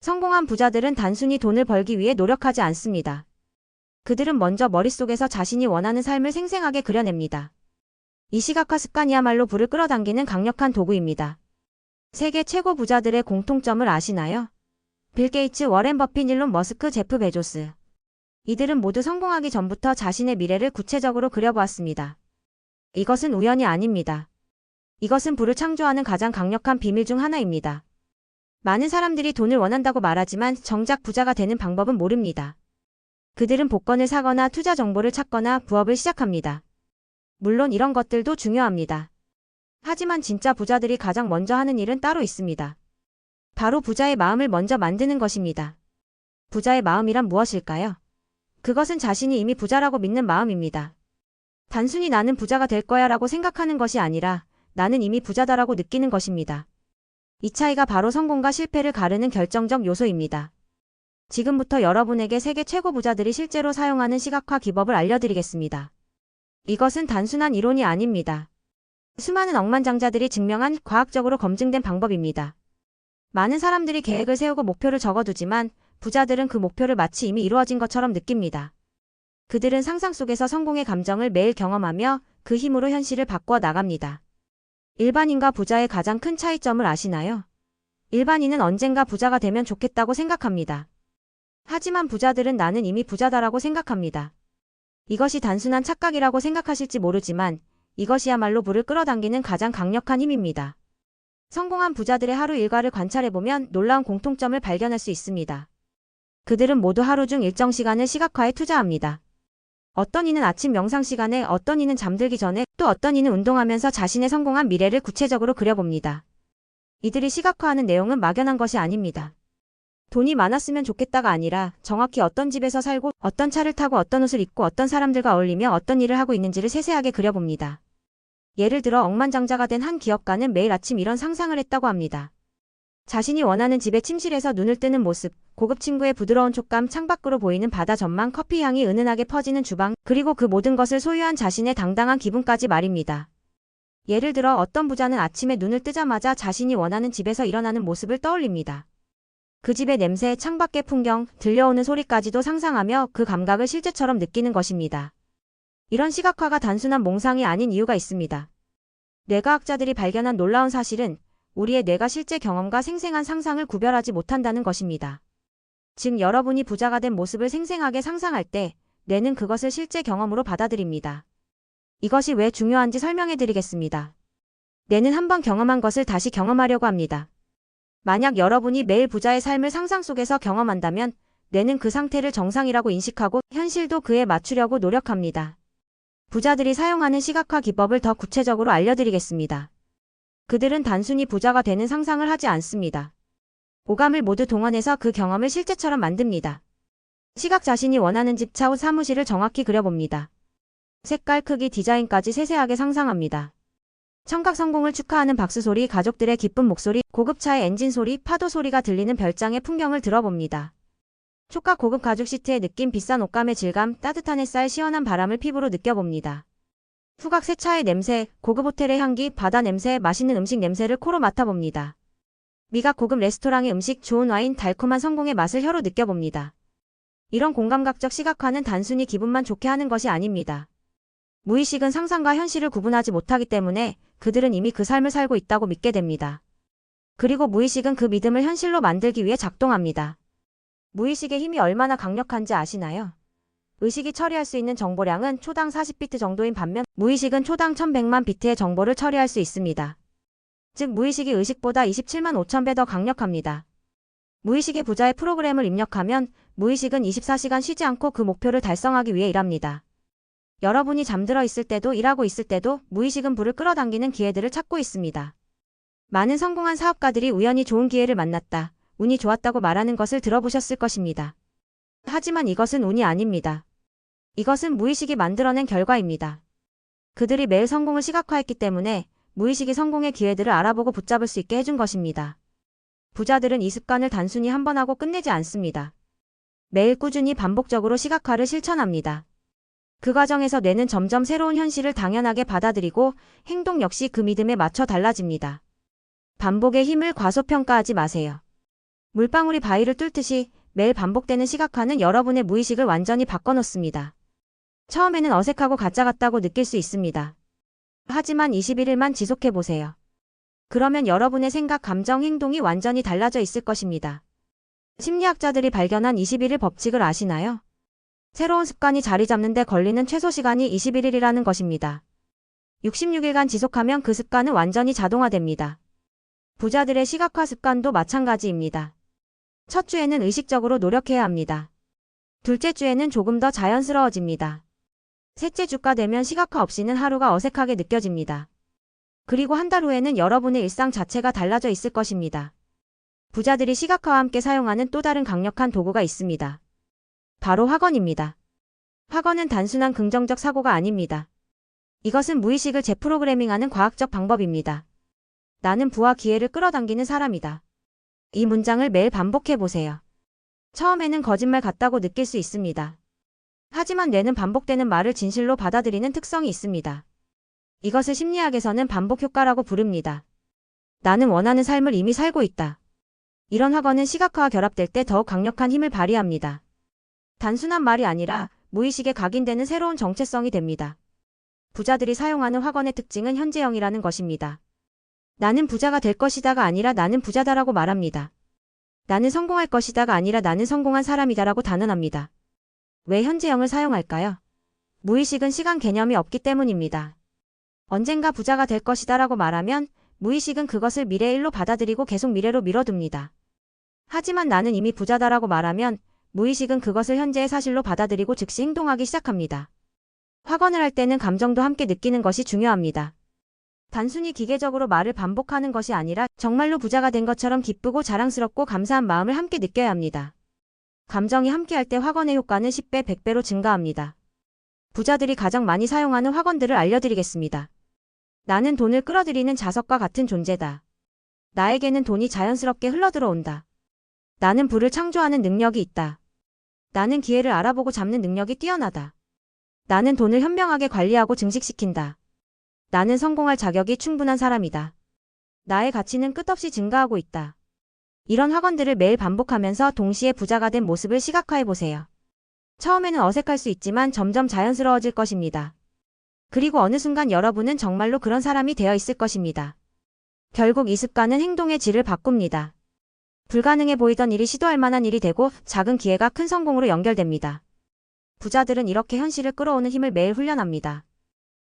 성공한 부자들은 단순히 돈을 벌기 위해 노력하지 않습니다. 그들은 먼저 머릿속에서 자신이 원하는 삶을 생생하게 그려냅니다. 이 시각화 습관이야말로 부를 끌어당기는 강력한 도구입니다. 세계 최고 부자들의 공통점을 아시나요? 빌 게이츠, 워렌 버핏, 일론 머스크, 제프 베조스. 이들은 모두 성공하기 전부터 자신의 미래를 구체적으로 그려보았습니다. 이것은 우연이 아닙니다. 이것은 부를 창조하는 가장 강력한 비밀 중 하나입니다. 많은 사람들이 돈을 원한다고 말하지만 정작 부자가 되는 방법은 모릅니다. 그들은 복권을 사거나 투자 정보를 찾거나 부업을 시작합니다. 물론 이런 것들도 중요합니다. 하지만 진짜 부자들이 가장 먼저 하는 일은 따로 있습니다. 바로 부자의 마음을 먼저 만드는 것입니다. 부자의 마음이란 무엇일까요? 그것은 자신이 이미 부자라고 믿는 마음입니다. 단순히 나는 부자가 될 거야 라고 생각하는 것이 아니라 나는 이미 부자다라고 느끼는 것입니다. 이 차이가 바로 성공과 실패를 가르는 결정적 요소입니다. 지금부터 여러분에게 세계 최고 부자들이 실제로 사용하는 시각화 기법을 알려드리겠습니다. 이것은 단순한 이론이 아닙니다. 수많은 억만장자들이 증명한 과학적으로 검증된 방법입니다. 많은 사람들이 계획을 세우고 목표를 적어두지만 부자들은 그 목표를 마치 이미 이루어진 것처럼 느낍니다. 그들은 상상 속에서 성공의 감정을 매일 경험하며 그 힘으로 현실을 바꿔 나갑니다. 일반인과 부자의 가장 큰 차이점을 아시나요? 일반인은 언젠가 부자가 되면 좋겠다고 생각합니다. 하지만 부자들은 나는 이미 부자다라고 생각합니다. 이것이 단순한 착각이라고 생각하실지 모르지만 이것이야말로 부를 끌어당기는 가장 강력한 힘입니다. 성공한 부자들의 하루 일과를 관찰해보면 놀라운 공통점을 발견할 수 있습니다. 그들은 모두 하루 중 일정 시간을 시각화에 투자합니다. 어떤 이는 아침 명상 시간에, 어떤 이는 잠들기 전에, 또 어떤 이는 운동하면서 자신의 성공한 미래를 구체적으로 그려봅니다. 이들이 시각화하는 내용은 막연한 것이 아닙니다. 돈이 많았으면 좋겠다가 아니라 정확히 어떤 집에서 살고, 어떤 차를 타고, 어떤 옷을 입고, 어떤 사람들과 어울리며 어떤 일을 하고 있는지를 세세하게 그려봅니다. 예를 들어 억만장자가 된 한 기업가는 매일 아침 이런 상상을 했다고 합니다. 자신이 원하는 집의 침실에서 눈을 뜨는 모습, 고급 친구의 부드러운 촉감, 창밖으로 보이는 바다 전망, 커피 향이 은은하게 퍼지는 주방, 그리고 그 모든 것을 소유한 자신의 당당한 기분까지 말입니다. 예를 들어 어떤 부자는 아침에 눈을 뜨자마자 자신이 원하는 집에서 일어나는 모습을 떠올립니다. 그 집의 냄새, 창밖의 풍경, 들려오는 소리까지도 상상하며 그 감각을 실제처럼 느끼는 것입니다. 이런 시각화가 단순한 몽상이 아닌 이유가 있습니다. 뇌과학자들이 발견한 놀라운 사실은 우리의 뇌가 실제 경험과 생생한 상상을 구별하지 못한다는 것입니다. 즉 여러분이 부자가 된 모습을 생생하게 상상할 때 뇌는 그것을 실제 경험으로 받아들입니다. 이것이 왜 중요한지 설명해 드리겠습니다. 뇌는 한번 경험한 것을 다시 경험하려고 합니다. 만약 여러분이 매일 부자의 삶을 상상 속에서 경험한다면 뇌는 그 상태를 정상이라고 인식하고 현실도 그에 맞추려고 노력합니다. 부자들이 사용하는 시각화 기법을 더 구체적으로 알려드리겠습니다. 그들은 단순히 부자가 되는 상상을 하지 않습니다. 오감을 모두 동원해서 그 경험을 실제처럼 만듭니다. 시각 자신이 원하는 집, 차, 옷, 사무실을 정확히 그려봅니다. 색깔, 크기, 디자인까지 세세하게 상상합니다. 청각 성공을 축하하는 박수 소리, 가족들의 기쁜 목소리, 고급차의 엔진 소리, 파도 소리가 들리는 별장의 풍경을 들어봅니다. 촉각 고급 가죽 시트의 느낌, 비싼 옷감의 질감, 따뜻한 햇살, 시원한 바람을 피부로 느껴봅니다. 후각 새 차의 냄새, 고급 호텔의 향기, 바다 냄새, 맛있는 음식 냄새를 코로 맡아봅니다. 미각 고급 레스토랑의 음식, 좋은 와인, 달콤한 성공의 맛을 혀로 느껴봅니다. 이런 공감각적 시각화는 단순히 기분만 좋게 하는 것이 아닙니다. 무의식은 상상과 현실을 구분하지 못하기 때문에 그들은 이미 그 삶을 살고 있다고 믿게 됩니다. 그리고 무의식은 그 믿음을 현실로 만들기 위해 작동합니다. 무의식의 힘이 얼마나 강력한지 아시나요? 의식이 처리할 수 있는 정보량은 초당 40비트 정도인 반면 무의식은 초당 1100만 비트의 정보를 처리할 수 있습니다. 즉 무의식이 의식보다 27만 5천 배 더 강력합니다. 무의식의 부자의 프로그램을 입력하면 무의식은 24시간 쉬지 않고 그 목표를 달성하기 위해 일합니다. 여러분이 잠들어 있을 때도 일하고 있을 때도 무의식은 부를 끌어당기는 기회들을 찾고 있습니다. 많은 성공한 사업가들이 우연히 좋은 기회를 만났다, 운이 좋았다고 말하는 것을 들어보셨을 것입니다. 하지만 이것은 운이 아닙니다. 이것은 무의식이 만들어낸 결과입니다. 그들이 매일 성공을 시각화했기 때문에 무의식이 성공의 기회들을 알아보고 붙잡을 수 있게 해준 것입니다. 부자들은 이 습관을 단순히 한 번 하고 끝내지 않습니다. 매일 꾸준히 반복적으로 시각화를 실천합니다. 그 과정에서 뇌는 점점 새로운 현실을 당연하게 받아들이고 행동 역시 그 믿음에 맞춰 달라집니다. 반복의 힘을 과소평가하지 마세요. 물방울이 바위를 뚫듯이 매일 반복되는 시각화는 여러분의 무의식을 완전히 바꿔놓습니다. 처음에는 어색하고 가짜 같다고 느낄 수 있습니다. 하지만 21일만 지속해보세요. 그러면 여러분의 생각, 감정, 행동이 완전히 달라져 있을 것입니다. 심리학자들이 발견한 21일 법칙을 아시나요? 새로운 습관이 자리 잡는데 걸리는 최소 시간이 21일이라는 것입니다. 66일간 지속하면 그 습관은 완전히 자동화됩니다. 부자들의 시각화 습관도 마찬가지입니다. 첫 주에는 의식적으로 노력해야 합니다. 둘째 주에는 조금 더 자연스러워집니다. 셋째 주가 되면 시각화 없이는 하루가 어색하게 느껴집니다. 그리고 한 달 후에는 여러분의 일상 자체가 달라져 있을 것입니다. 부자들이 시각화와 함께 사용하는 또 다른 강력한 도구가 있습니다. 바로 확언입니다. 확언은 단순한 긍정적 사고가 아닙니다. 이것은 무의식을 재프로그래밍하는 과학적 방법입니다. 나는 부와 기회를 끌어당기는 사람이다. 이 문장을 매일 반복해보세요. 처음에는 거짓말 같다고 느낄 수 있습니다. 하지만 뇌는 반복되는 말을 진실로 받아들이는 특성이 있습니다. 이것을 심리학에서는 반복 효과라고 부릅니다. 나는 원하는 삶을 이미 살고 있다. 이런 확언은 시각화와 결합될 때 더욱 강력한 힘을 발휘합니다. 단순한 말이 아니라 무의식에 각인되는 새로운 정체성이 됩니다. 부자들이 사용하는 확언의 특징은 현재형이라는 것입니다. 나는 부자가 될 것이다가 아니라 나는 부자다라고 말합니다. 나는 성공할 것이다가 아니라 나는 성공한 사람이다라고 단언합니다. 왜 현재형을 사용할까요? 무의식은 시간 개념이 없기 때문입니다. 언젠가 부자가 될 것이다라고 말하면 무의식은 그것을 미래의 일로 받아들이고 계속 미래로 미뤄둡니다. 하지만 나는 이미 부자다라고 말하면 무의식은 그것을 현재의 사실로 받아들이고 즉시 행동하기 시작합니다. 확언을 할 때는 감정도 함께 느끼는 것이 중요합니다. 단순히 기계적으로 말을 반복하는 것이 아니라 정말로 부자가 된 것처럼 기쁘고 자랑스럽고 감사한 마음을 함께 느껴야 합니다. 감정이 함께할 때 확언의 효과는 10배, 100배로 증가합니다. 부자들이 가장 많이 사용하는 확언들을 알려드리겠습니다. 나는 돈을 끌어들이는 자석과 같은 존재다. 나에게는 돈이 자연스럽게 흘러들어온다. 나는 부를 창조하는 능력이 있다. 나는 기회를 알아보고 잡는 능력이 뛰어나다. 나는 돈을 현명하게 관리하고 증식시킨다. 나는 성공할 자격이 충분한 사람이다. 나의 가치는 끝없이 증가하고 있다. 이런 확언들을 매일 반복하면서 동시에 부자가 된 모습을 시각화해보세요. 처음에는 어색할 수 있지만 점점 자연스러워질 것입니다. 그리고 어느 순간 여러분은 정말로 그런 사람이 되어 있을 것입니다. 결국 이 습관은 행동의 질을 바꿉니다. 불가능해 보이던 일이 시도할 만한 일이 되고 작은 기회가 큰 성공으로 연결됩니다. 부자들은 이렇게 현실을 끌어오는 힘을 매일 훈련합니다.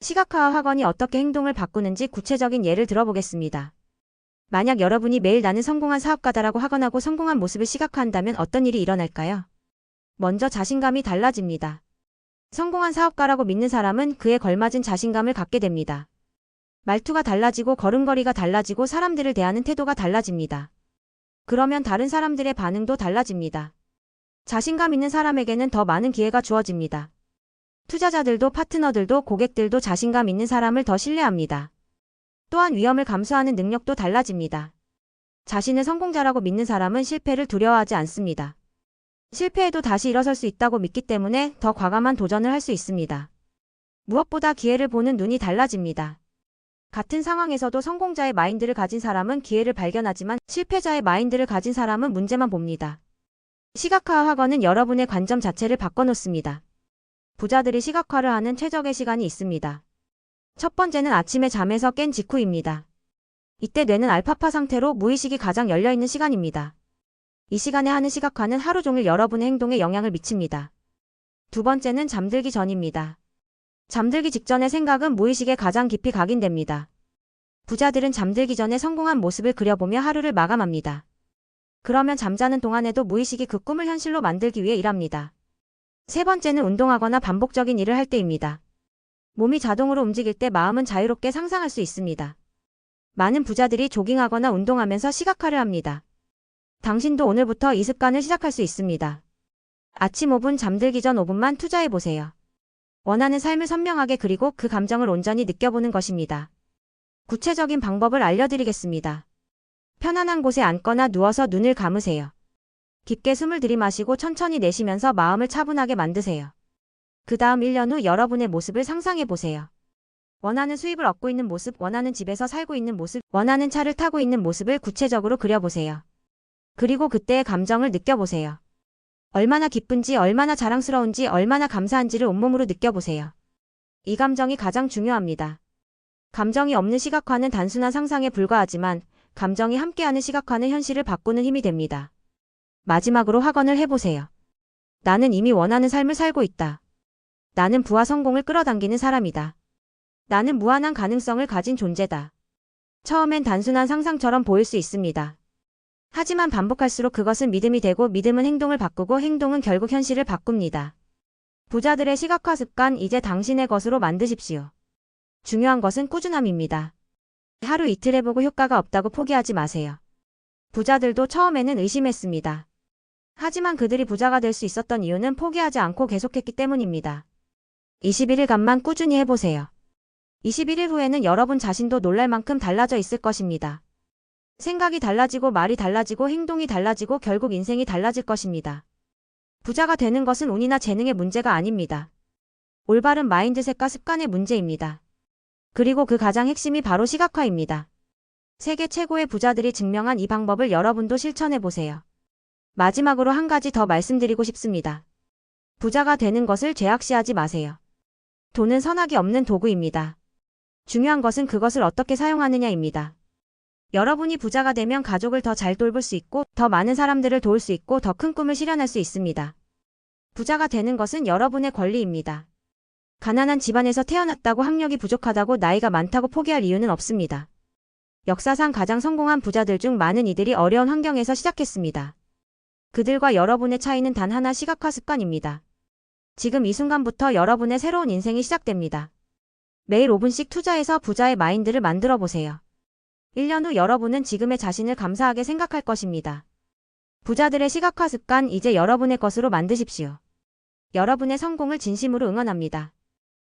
시각화와 확언이 어떻게 행동을 바꾸는지 구체적인 예를 들어보겠습니다. 만약 여러분이 매일 나는 성공한 사업가다라고 확언하고 성공한 모습을 시각화한다면 어떤 일이 일어날까요? 먼저 자신감이 달라집니다. 성공한 사업가라고 믿는 사람은 그에 걸맞은 자신감을 갖게 됩니다. 말투가 달라지고 걸음걸이가 달라지고 사람들을 대하는 태도가 달라집니다. 그러면 다른 사람들의 반응도 달라집니다. 자신감 있는 사람에게는 더 많은 기회가 주어집니다. 투자자들도 파트너들도 고객들도 자신감 있는 사람을 더 신뢰합니다. 또한 위험을 감수하는 능력도 달라집니다. 자신을 성공자라고 믿는 사람은 실패를 두려워하지 않습니다. 실패해도 다시 일어설 수 있다고 믿기 때문에 더 과감한 도전을 할 수 있습니다. 무엇보다 기회를 보는 눈이 달라집니다. 같은 상황에서도 성공자의 마인드를 가진 사람은 기회를 발견하지만 실패자의 마인드를 가진 사람은 문제만 봅니다. 시각화와 확언은 여러분의 관점 자체를 바꿔놓습니다. 부자들이 시각화를 하는 최적의 시간이 있습니다. 첫 번째는 아침에 잠에서 깬 직후입니다. 이때 뇌는 알파파 상태로 무의식이 가장 열려있는 시간입니다. 이 시간에 하는 시각화는 하루 종일 여러분의 행동에 영향을 미칩니다. 두 번째는 잠들기 전입니다. 잠들기 직전의 생각은 무의식에 가장 깊이 각인됩니다. 부자들은 잠들기 전에 성공한 모습을 그려보며 하루를 마감합니다. 그러면 잠자는 동안에도 무의식이 그 꿈을 현실로 만들기 위해 일합니다. 세 번째는 운동하거나 반복적인 일을 할 때입니다. 몸이 자동으로 움직일 때 마음은 자유롭게 상상할 수 있습니다. 많은 부자들이 조깅하거나 운동하면서 시각화를 합니다. 당신도 오늘부터 이 습관을 시작할 수 있습니다. 아침 5분, 잠들기 전 5분만 투자해보세요. 원하는 삶을 선명하게 그리고 그 감정을 온전히 느껴보는 것입니다. 구체적인 방법을 알려드리겠습니다. 편안한 곳에 앉거나 누워서 눈을 감으세요. 깊게 숨을 들이마시고 천천히 내쉬면서 마음을 차분하게 만드세요. 그 다음 1년 후 여러분의 모습을 상상해보세요. 원하는 수입을 얻고 있는 모습, 원하는 집에서 살고 있는 모습, 원하는 차를 타고 있는 모습을 구체적으로 그려보세요. 그리고 그때의 감정을 느껴보세요. 얼마나 기쁜지, 얼마나 자랑스러운지, 얼마나 감사한지를 온몸으로 느껴보세요. 이 감정이 가장 중요합니다. 감정이 없는 시각화는 단순한 상상에 불과하지만 감정이 함께하는 시각화는 현실을 바꾸는 힘이 됩니다. 마지막으로 확언을 해보세요. 나는 이미 원하는 삶을 살고 있다. 나는 부와 성공을 끌어당기는 사람이다. 나는 무한한 가능성을 가진 존재다. 처음엔 단순한 상상처럼 보일 수 있습니다. 하지만 반복할수록 그것은 믿음이 되고 믿음은 행동을 바꾸고 행동은 결국 현실을 바꿉니다. 부자들의 시각화 습관 이제 당신의 것으로 만드십시오. 중요한 것은 꾸준함입니다. 하루 이틀 해보고 효과가 없다고 포기하지 마세요. 부자들도 처음에는 의심했습니다. 하지만 그들이 부자가 될 수 있었던 이유는 포기하지 않고 계속했기 때문입니다. 21일간만 꾸준히 해보세요. 21일 후에는 여러분 자신도 놀랄 만큼 달라져 있을 것입니다. 생각이 달라지고 말이 달라지고 행동이 달라지고 결국 인생이 달라질 것입니다. 부자가 되는 것은 운이나 재능의 문제가 아닙니다. 올바른 마인드셋과 습관의 문제입니다. 그리고 그 가장 핵심이 바로 시각화입니다. 세계 최고의 부자들이 증명한 이 방법을 여러분도 실천해보세요. 마지막으로 한 가지 더 말씀드리고 싶습니다. 부자가 되는 것을 죄악시하지 마세요. 돈은 선악이 없는 도구입니다. 중요한 것은 그것을 어떻게 사용하느냐입니다. 여러분이 부자가 되면 가족을 더 잘 돌볼 수 있고 더 많은 사람들을 도울 수 있고 더 큰 꿈을 실현할 수 있습니다. 부자가 되는 것은 여러분의 권리입니다. 가난한 집안에서 태어났다고 학력이 부족하다고 나이가 많다고 포기할 이유는 없습니다. 역사상 가장 성공한 부자들 중 많은 이들이 어려운 환경에서 시작했습니다. 그들과 여러분의 차이는 단 하나 시각화 습관입니다. 지금 이 순간부터 여러분의 새로운 인생이 시작됩니다. 매일 5분씩 투자해서 부자의 마인드를 만들어 보세요. 1년 후 여러분은 지금의 자신을 감사하게 생각할 것입니다. 부자들의 시각화 습관 이제 여러분의 것으로 만드십시오. 여러분의 성공을 진심으로 응원합니다.